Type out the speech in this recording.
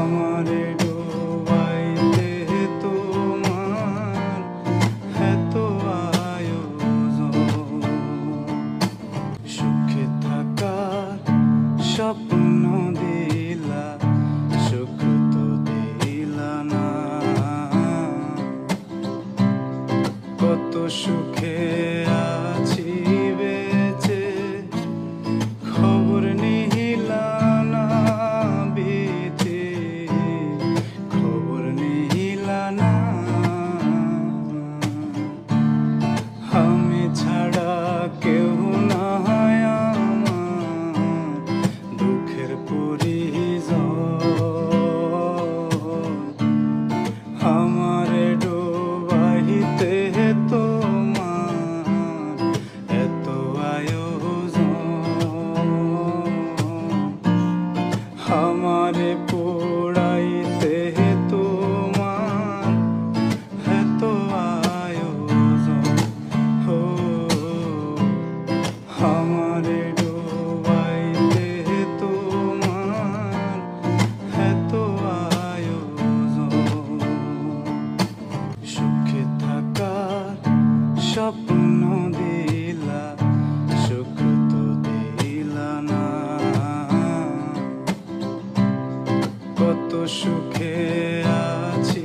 আমারে ডুবাইতে তোমার এত আয়োজন, সুখে থাকার স্বপ্ন দিলা, সুখ তো দিলা না। কত সুখে আছি বেঁচে, খবর নিলা না বিধি, খবর নিলা না। আমি ছাড়া কেউ নাই আমার দুঃখের পরিজন, আমারে ডুবাইতে তোমার এত আয়োজন, আমারে পোড়াইতে তোমার এত আয়োজন, হো আমারে ডুবাইতে তোমার এত আয়োজন, সুখে থাকার স্বপ্ন দিলা, সুখ তো দিলা না। কত সুখে আছি